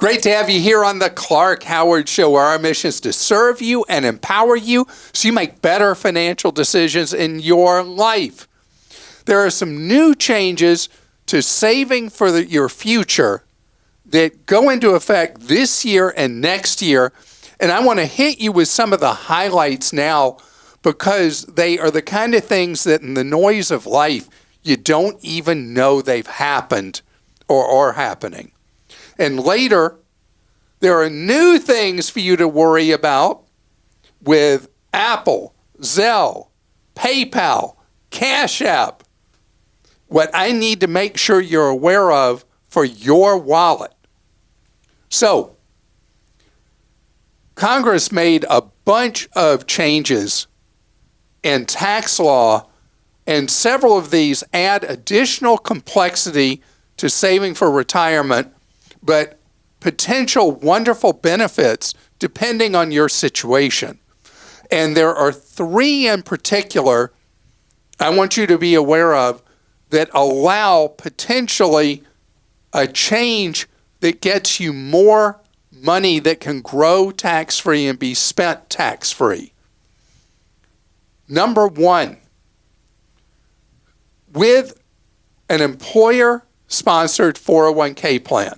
Great to have you here on the Clark Howard Show, where our mission is to serve you and empower you so you make better financial decisions in your life. There are some new changes to saving for your future that go into effect this year and next year. And I want to hit you with some of the highlights now because they are the kind of things that in the noise of life, you don't even know they've happened or are happening. And later, there are new things for you to worry about with Apple, Zelle, PayPal, Cash App. What I need to make sure you're aware of for your wallet. So, Congress made a bunch of changes in tax law, and several of these add additional complexity to saving for retirement, but potential wonderful benefits depending on your situation. And there are three in particular I want you to be aware of that allow potentially a change that gets you more money that can grow tax-free and be spent tax-free. Number one, with an employer-sponsored 401k plan,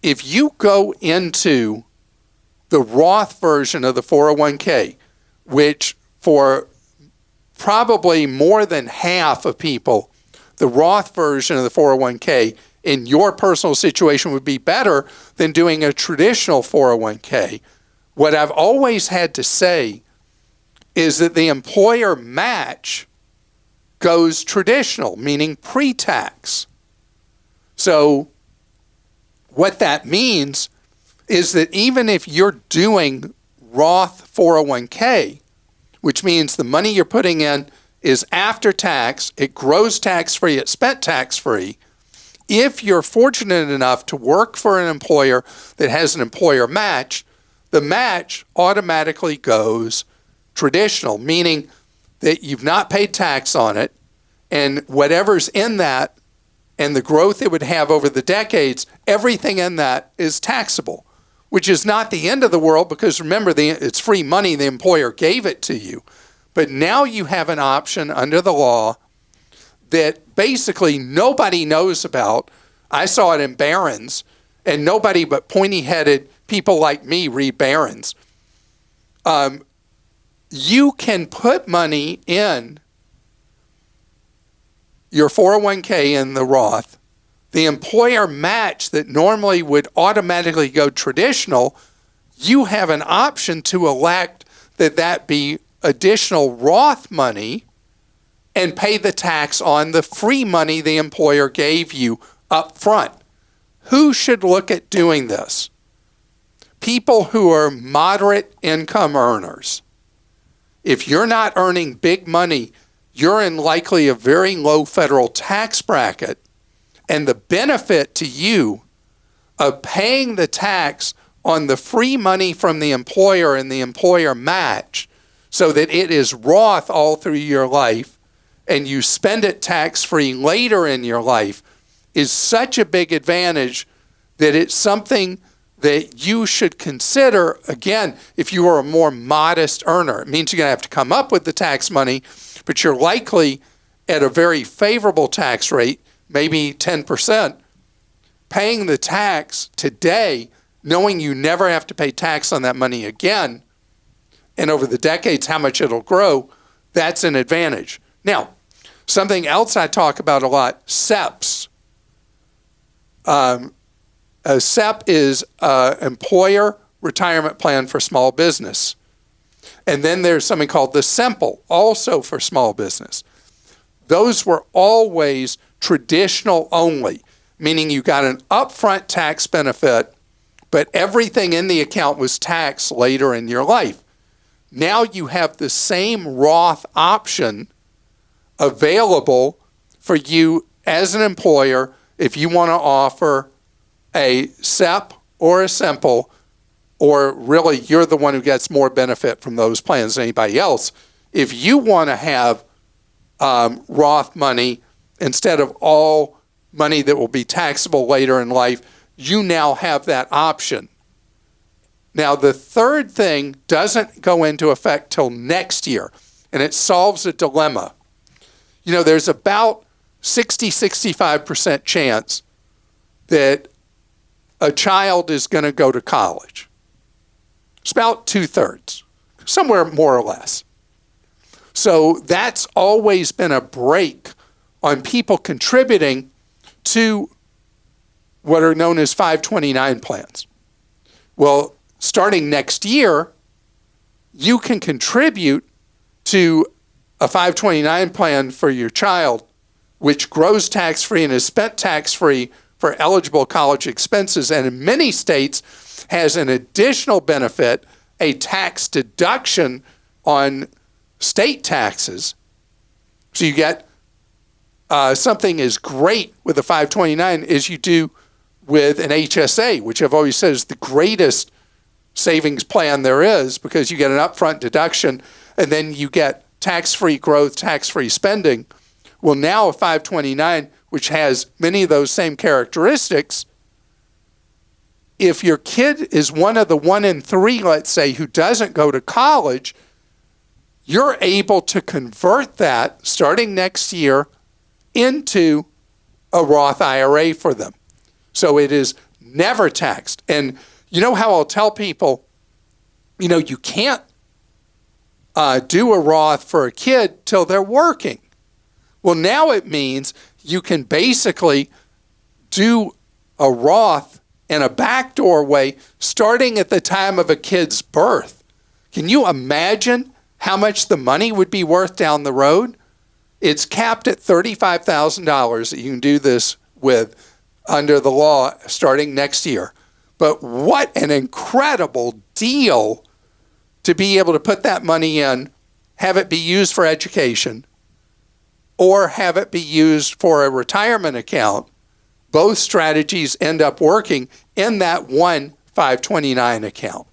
if you go into the Roth version of the 401k, which for probably more than half of people, the Roth version of the 401k in your personal situation would be better than doing a traditional 401k. What I've always had to say is that the employer match goes traditional, meaning pre-tax. So what that means is that even if you're doing Roth 401k, which means the money you're putting in is after tax, it grows tax-free, it's spent tax-free. If you're fortunate enough to work for an employer that has an employer match, the match automatically goes traditional, meaning that you've not paid tax on it, and whatever's in that and the growth it would have over the decades, everything in that is taxable, which is not the end of the world because remember, it's free money, the employer gave it to you. But now you have an option under the law that basically nobody knows about. I saw it in Barron's, and nobody but pointy-headed people like me read Barron's. You can put money in your 401k in the Roth. The employer match that normally would automatically go traditional, you have an option to elect that be additional Roth money and pay the tax on the free money the employer gave you up front. Who should look at doing this? People who are moderate income earners. If you're not earning big money, you're in likely a very low federal tax bracket, and the benefit to you of paying the tax on the free money from the employer and the employer match so that it is Roth all through your life and you spend it tax-free later in your life is such a big advantage that it's something that you should consider, again, if you are a more modest earner. It means you're going to have to come up with the tax money, but you're likely at a very favorable tax rate, maybe 10%, paying the tax today, knowing you never have to pay tax on that money again, and over the decades how much it'll grow, that's an advantage. Now, something else I talk about a lot, SEPs. A SEP is Employer Retirement Plan for Small Business. And then there's something called the Simple, also for small business. Those were always traditional only, meaning you got an upfront tax benefit, but everything in the account was taxed later in your life. Now you have the same Roth option available for you as an employer if you want to offer a SEP or a Simple, or really you're the one who gets more benefit from those plans than anybody else. If you want to have Roth money instead of all money that will be taxable later in life, you now have that option. Now, the third thing doesn't go into effect till next year, and it solves a dilemma. There's about 65% chance that a child is going to go to college. It's about 2/3, somewhere more or less. So that's always been a brake on people contributing to what are known as 529 plans. Well, starting next year, you can contribute to a 529 plan for your child, which grows tax-free and is spent tax-free for eligible college expenses, and in many states has an additional benefit, a tax deduction on state taxes. So you get something as great with a 529 as you do with an HSA, which I've always said is the greatest savings plan there is, because you get an upfront deduction and then you get tax-free growth, tax-free spending. Well, now a 529, which has many of those same characteristics, if your kid is one of the 1 in 3, let's say, who doesn't go to college, you're able to convert that starting next year into a Roth IRA for them. So it is never taxed. And you know how I'll tell people, you can't do a Roth for a kid till they're working. Well, now it means you can basically do a Roth in a backdoor way starting at the time of a kid's birth. Can you imagine how much the money would be worth down the road? It's capped at $35,000 that you can do this with under the law starting next year. But what an incredible deal to be able to put that money in, have it be used for education, or have it be used for a retirement account. Both strategies end up working in that one 529 account.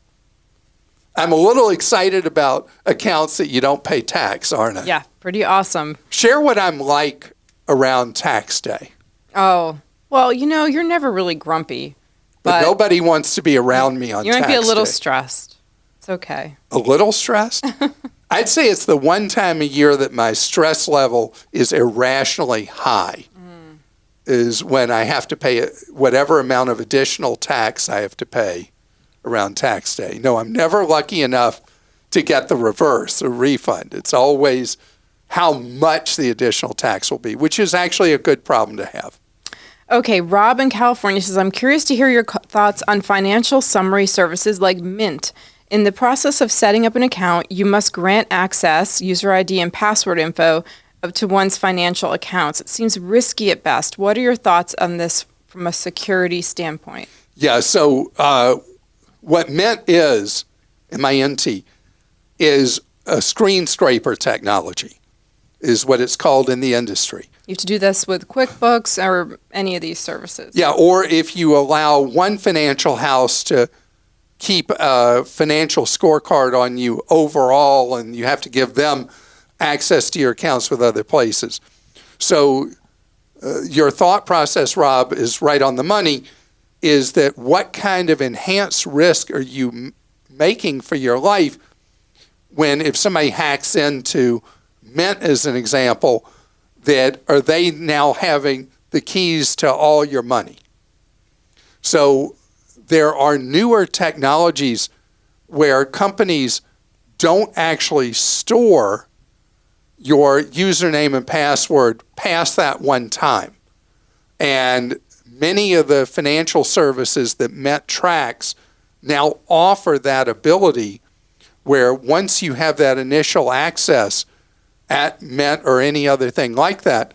I'm a little excited about accounts that you don't pay tax, aren't I? Yeah, pretty awesome. Share what I'm like around tax day. Oh, well, you're never really grumpy. But nobody wants to be around me on tax day. You might be a little stressed. It's okay. A little stressed? I'd say it's the one time a year that my stress level is irrationally high, is when I have to pay whatever amount of additional tax I have to pay around tax day. No, I'm never lucky enough to get the reverse, a refund. It's always how much the additional tax will be, which is actually a good problem to have. Okay, Rob in California says, I'm curious to hear your thoughts on financial summary services like Mint. In the process of setting up an account, you must grant access, user ID, and password info to one's financial accounts. It seems risky at best. What are your thoughts on this from a security standpoint? Yeah, so what Mint is, MINT, is a screen scraper technology, is what it's called in the industry. You have to do this with QuickBooks or any of these services. Yeah, or if you allow one financial house to keep a financial scorecard on you overall, and you have to give them access to your accounts with other places. So your thought process, Rob, is right on the money, is that what kind of enhanced risk are you making for your life when, if somebody hacks into Mint as an example, that are they now having the keys to all your money? So there are newer technologies where companies don't actually store your username and password past that one time. And many of the financial services that Mint tracks now offer that ability where once you have that initial access at Mint or any other thing like that,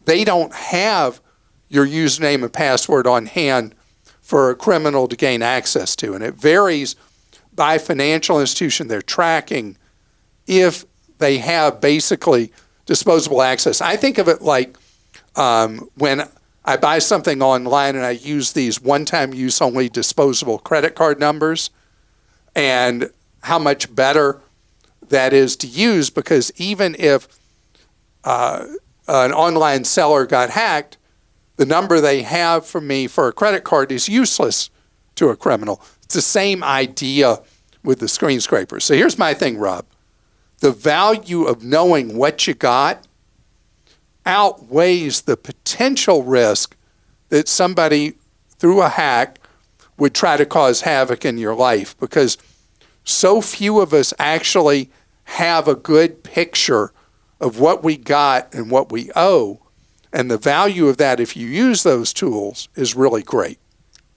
they don't have your username and password on hand for a criminal to gain access to. And it varies by financial institution they're tracking if they have basically disposable access. I think of it like when I buy something online and I use these one-time use only disposable credit card numbers, and how much better that is to use, because even if an online seller got hacked, the number they have for me for a credit card is useless to a criminal. It's the same idea with the screen scraper. So here's my thing, Rob. The value of knowing what you got outweighs the potential risk that somebody, through a hack, would try to cause havoc in your life, because so few of us actually have a good picture of what we got and what we owe. And the value of that, if you use those tools, is really great.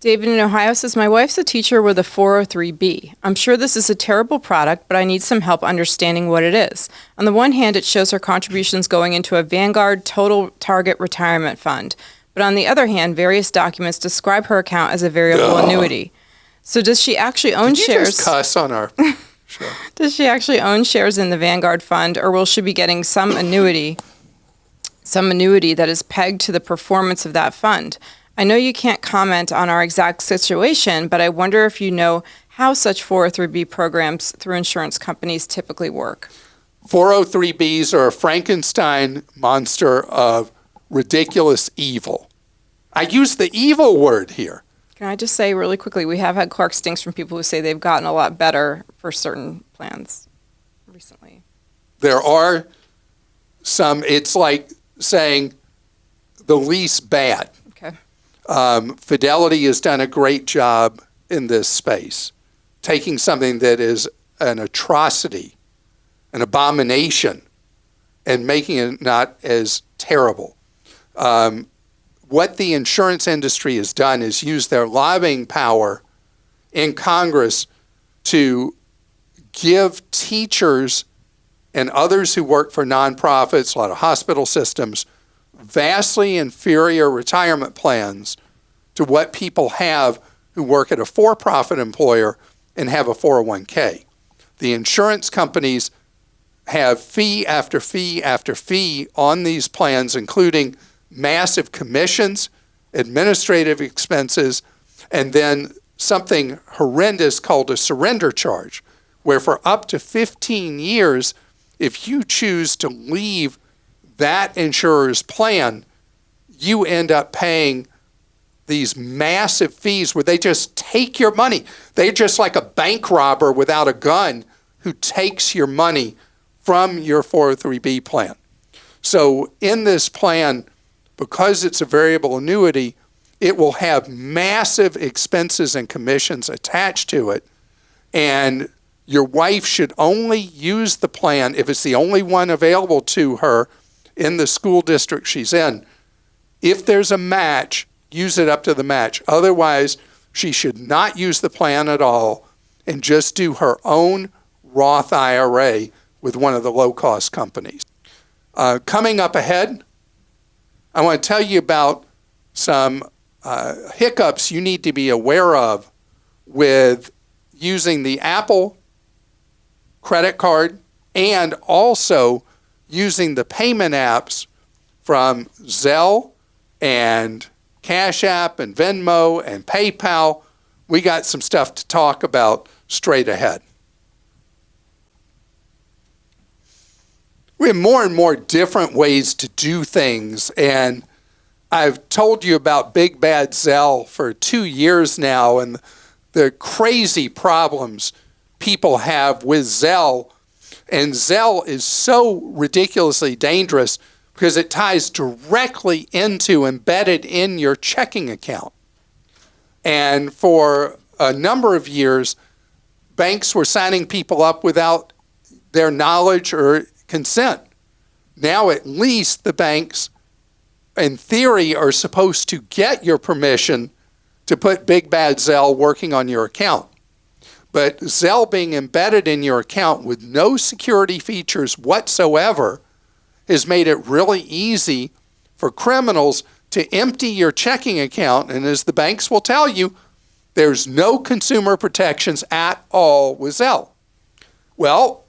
David in Ohio says, my wife's a teacher with a 403B. I'm sure this is a terrible product, but I need some help understanding what it is. On the one hand, it shows her contributions going into a Vanguard Total Target Retirement Fund. But on the other hand, various documents describe her account as a variable annuity. So does she actually own Did you shares? just cuss on our show? Does she actually own shares in the Vanguard Fund, or will she be getting some annuity that is pegged to the performance of that fund? I know you can't comment on our exact situation, but I wonder if you know how such 403B programs through insurance companies typically work. 403Bs are a Frankenstein monster of ridiculous evil. I use the evil word here. Can I just say really quickly, we have had Clark Stinks from people who say they've gotten a lot better for certain plans recently. There are some, it's like saying the least bad. Okay. Fidelity has done a great job in this space, taking something that is an atrocity, an abomination, and making it not as terrible. What the insurance industry has done is use their lobbying power in Congress to give teachers and others who work for nonprofits, a lot of hospital systems, vastly inferior retirement plans to what people have who work at a for-profit employer and have a 401k. The insurance companies have fee after fee after fee on these plans, including massive commissions, administrative expenses, and then something horrendous called a surrender charge, where for up to 15 years, if you choose to leave that insurer's plan, you end up paying these massive fees where they just take your money. They're just like a bank robber without a gun who takes your money from your 403B plan. So in this plan, because it's a variable annuity, it will have massive expenses and commissions attached to it. And your wife should only use the plan if it's the only one available to her in the school district she's in. If there's a match, use it up to the match. Otherwise, she should not use the plan at all and just do her own Roth IRA with one of the low-cost companies. Coming up ahead, I want to tell you about some hiccups you need to be aware of with using the Apple credit card and also using the payment apps from Zelle and Cash App and Venmo and PayPal. We got some stuff to talk about straight ahead. We have more and more different ways to do things, and I've told you about Big Bad Zelle for 2 years now and the crazy problems people have with Zelle. And Zelle is so ridiculously dangerous because it ties directly into, embedded in your checking account. And for a number of years, banks were signing people up without their knowledge or consent. Now at least the banks, in theory, are supposed to get your permission to put Big Bad Zelle working on your account. But Zelle being embedded in your account with no security features whatsoever has made it really easy for criminals to empty your checking account. And as the banks will tell you, there's no consumer protections at all with Zelle. Well,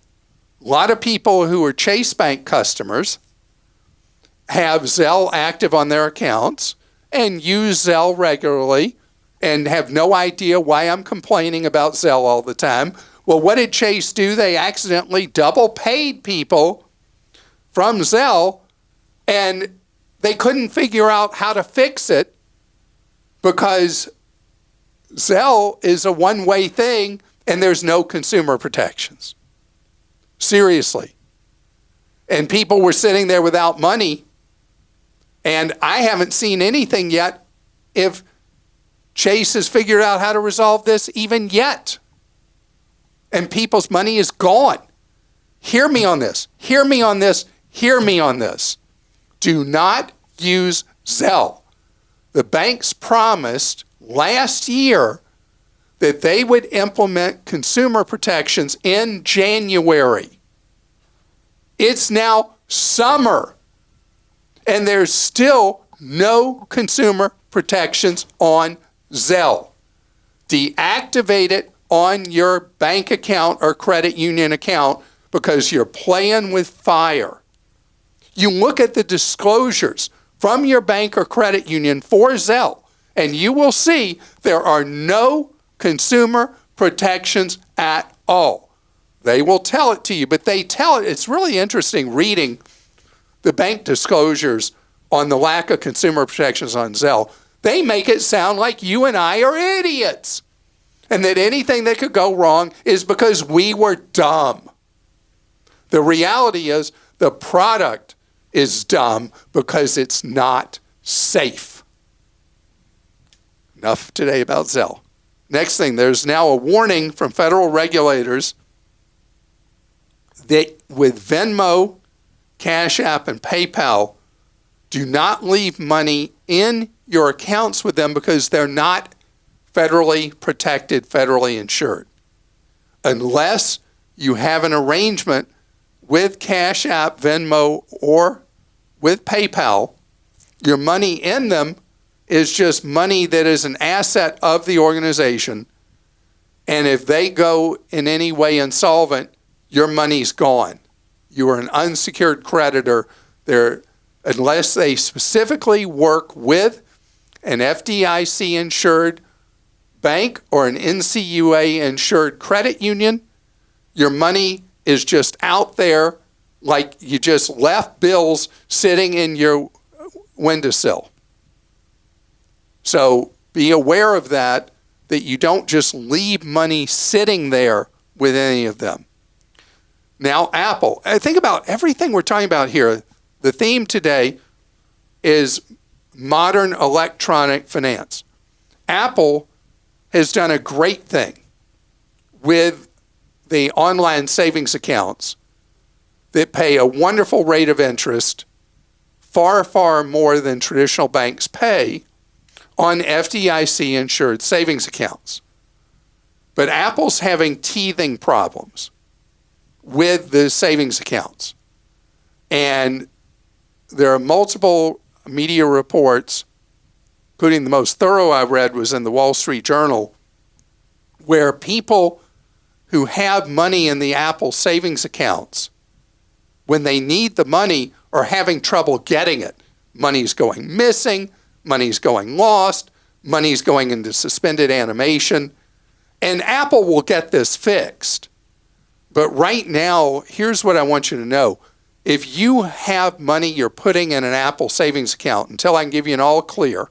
a lot of people who are Chase Bank customers have Zelle active on their accounts and use Zelle regularly and have no idea why I'm complaining about Zelle all the time. Well, what did Chase do? They accidentally double paid people from Zelle, and they couldn't figure out how to fix it because Zelle is a one-way thing and there's no consumer protections. Seriously. And people were sitting there without money, and I haven't seen anything yet if Chase has figured out how to resolve this even yet. And people's money is gone. Hear me on this. Hear me on this. Hear me on this. Do not use Zelle. The banks promised last year that they would implement consumer protections in January. It's now summer, and there's still no consumer protections on Zelle. Deactivate it on your bank account or credit union account because you're playing with fire. You look at the disclosures from your bank or credit union for Zelle, and you will see there are no consumer protections at all. They will tell it to you, but they tell it. It's really interesting reading the bank disclosures on the lack of consumer protections on Zelle. They make it sound like you and I are idiots, and that anything that could go wrong is because we were dumb. The reality is the product is dumb because it's not safe. Enough today about Zelle. Next thing, there's now a warning from federal regulators that with Venmo, Cash App, and PayPal, do not leave money in your accounts with them because they're not federally protected, federally insured. Unless you have an arrangement with Cash App, Venmo, or with PayPal, your money in them is just money that is an asset of the organization. And if they go in any way insolvent, your money's gone. You are an unsecured creditor. Unless they specifically work with an FDIC-insured bank or an NCUA-insured credit union, your money is just out there like you just left bills sitting in your windowsill. So be aware of that you don't just leave money sitting there with any of them. Now, Apple. Think about everything we're talking about here. The theme today is modern electronic finance. Apple has done a great thing with the online savings accounts that pay a wonderful rate of interest, far, far more than traditional banks pay on FDIC-insured savings accounts. But Apple's having teething problems with the savings accounts. And there are multiple media reports, including the most thorough I read was in the Wall Street Journal, where people who have money in the Apple savings accounts, when they need the money, are having trouble getting it. Money's going missing, money's going lost, money's going into suspended animation, and Apple will get this fixed. But right now, here's what I want you to know. If you have money you're putting in an Apple savings account, until I can give you an all clear,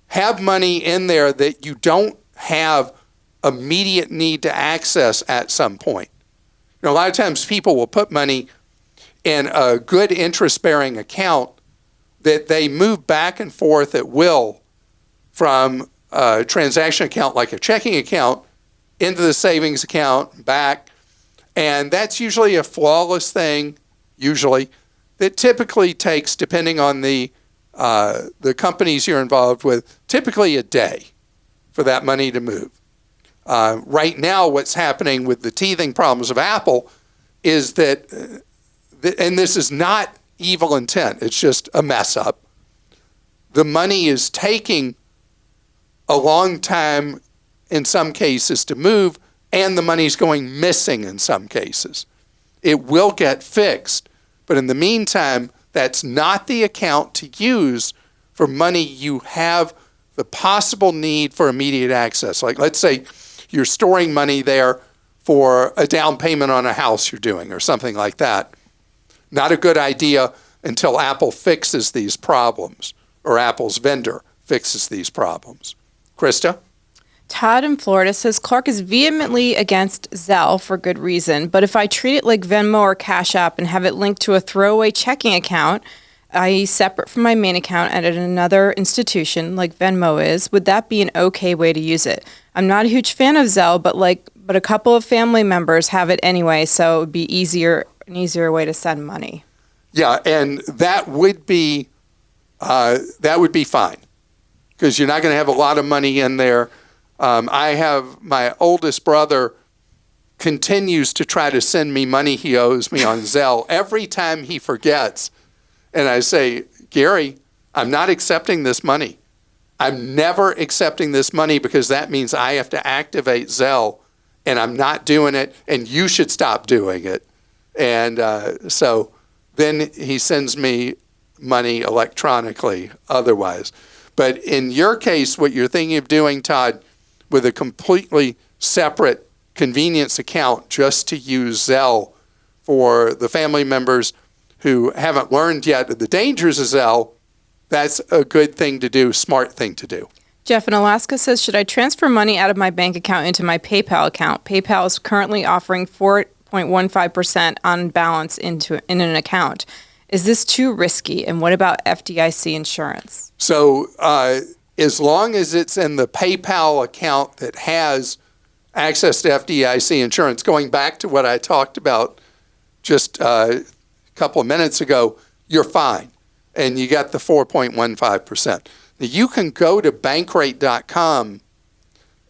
have money in there that you don't have immediate need to access at some point. You know, a lot of times people will put money in a good interest-bearing account that they move back and forth at will from a transaction account like a checking account into the savings account, back. And that's usually a flawless thing, usually, that typically takes, depending on the companies you're involved with, typically a day for that money to move. Right now, what's happening with the teething problems of Apple is that, and this is not evil intent, it's just a mess up. The money is taking a long time in some cases to move, and the money's going missing in some cases. It will get fixed, but in the meantime, that's not the account to use for money you have the possible need for immediate access. Like, let's say you're storing money there for a down payment on a house you're doing or something like that. Not a good idea. until Apple fixes these problems, or Apple's vendor fixes these problems. Christa? Todd in Florida says Clark is vehemently against Zelle for good reason, but if I treat it like Venmo or Cash App and have it linked to a throwaway checking account, i.e. separate from my main account and at another institution like Venmo is, would that be an okay way to use it? I'm not a huge fan of Zelle, but a couple of family members have it anyway, so it would be an easier way to send money. Yeah, and that would be fine, because you're not going to have a lot of money in there. I have my oldest brother continues to try to send me money he owes me on Zelle every time he forgets. And I say, Gary, I'm not accepting this money. I'm never accepting this money, because that means I have to activate Zelle, and I'm not doing it, and you should stop doing it. And so then he sends me money electronically otherwise. But in your case, what you're thinking of doing, Todd, with a completely separate convenience account just to use Zelle for the family members who haven't learned yet the dangers of Zelle, that's a good thing to do, smart thing to do. Jeff in Alaska says, should I transfer money out of my bank account into my PayPal account? PayPal is currently offering 4.15% on balance in an account. Is this too risky? And what about FDIC insurance? So as long as it's in the PayPal account that has access to FDIC insurance, going back to what I talked about just a couple of minutes ago, you're fine. And you got the 4.15%. Now, you can go to bankrate.com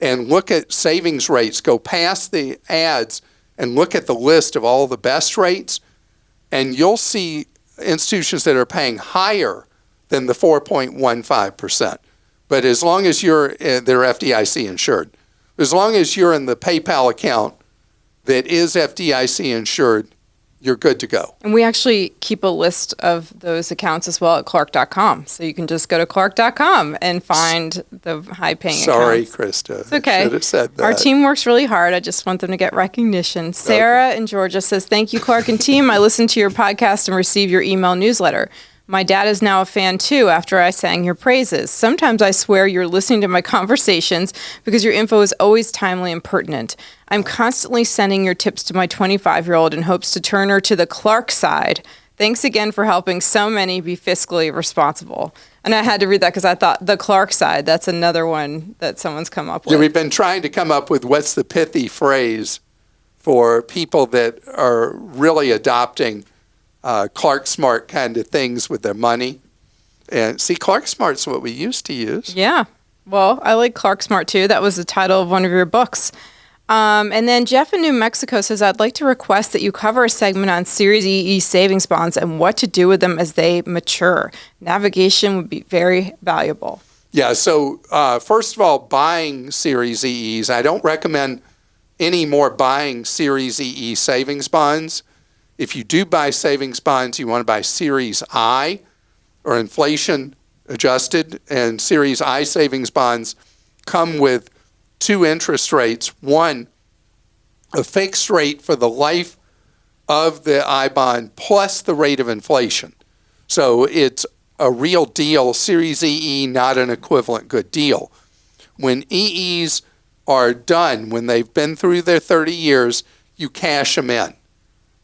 and look at savings rates, go past the ads and look at the list of all the best rates, and you'll see institutions that are paying higher than the 4.15%. But as long as they're FDIC insured. As long as you're in the PayPal account that is FDIC insured, you're good to go. And we actually keep a list of those accounts as well at Clark.com. So you can just go to Clark.com and find the high-paying accounts. Sorry, Christa. It's okay. I should have said that. Our team works really hard. I just want them to get recognition. Sarah in Georgia says, thank you, Clark and team. I listen to your podcast and receive your email newsletter. My dad is now a fan too after I sang your praises. Sometimes I swear you're listening to my conversations because your info is always timely and pertinent. I'm constantly sending your tips to my 25-year-old in hopes to turn her to the Clark side. Thanks again for helping so many be fiscally responsible. And I had to read that because I thought the Clark side, that's another one that someone's come up with. Yeah, we've been trying to come up with what's the pithy phrase for people that are really adopting Clark Smart kind of things with their money. And see, Clark Smart's what we used to use. Yeah. Well, I like Clark Smart too. That was the title of one of your books. And then Jeff in New Mexico says, I'd like to request that you cover a segment on Series EE savings bonds and what to do with them as they mature. Navigation would be very valuable. Yeah, so first of all, buying Series EEs, I don't recommend any more buying Series EE savings bonds. If you do buy savings bonds, you want to buy Series I or inflation adjusted, and Series I savings bonds come with two interest rates. One, a fixed rate for the life of the I bond plus the rate of inflation. So it's a real deal. Series EE, not an equivalent good deal. When EEs are done, when they've been through their 30 years, you cash them in.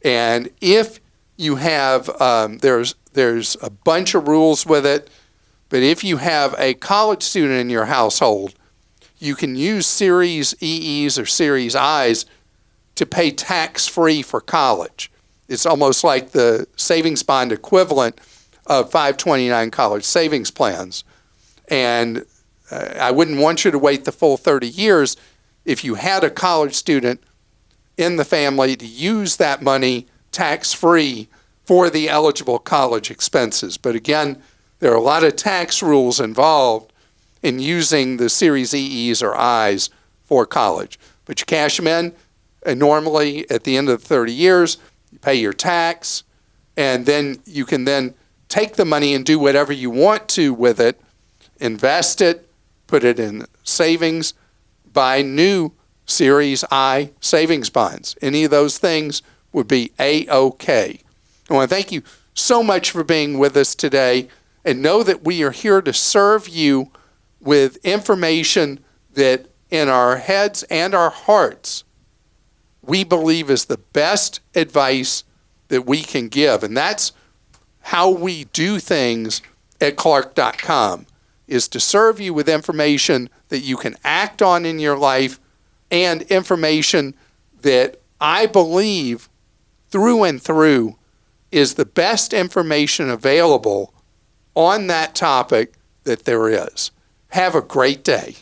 And if you have, there's a bunch of rules with it, but if you have a college student in your household, you can use Series EEs or Series Is to pay tax-free for college. It's almost like the savings bond equivalent of 529 college savings plans. And I wouldn't want you to wait the full 30 years if you had a college student in the family to use that money tax-free for the eligible college expenses. But again, there are a lot of tax rules involved in using the Series EEs or Is for college. But you cash them in, and normally at the end of the 30 years, you pay your tax, and then you can then take the money and do whatever you want to with it, invest it, put it in savings, buy new Series I savings bonds. Any of those things would be A-OK. I want to thank you so much for being with us today, and know that we are here to serve you with information that in our heads and our hearts we believe is the best advice that we can give. And that's how we do things at Clark.com, is to serve you with information that you can act on in your life, and information that I believe through and through is the best information available on that topic that there is. Have a great day.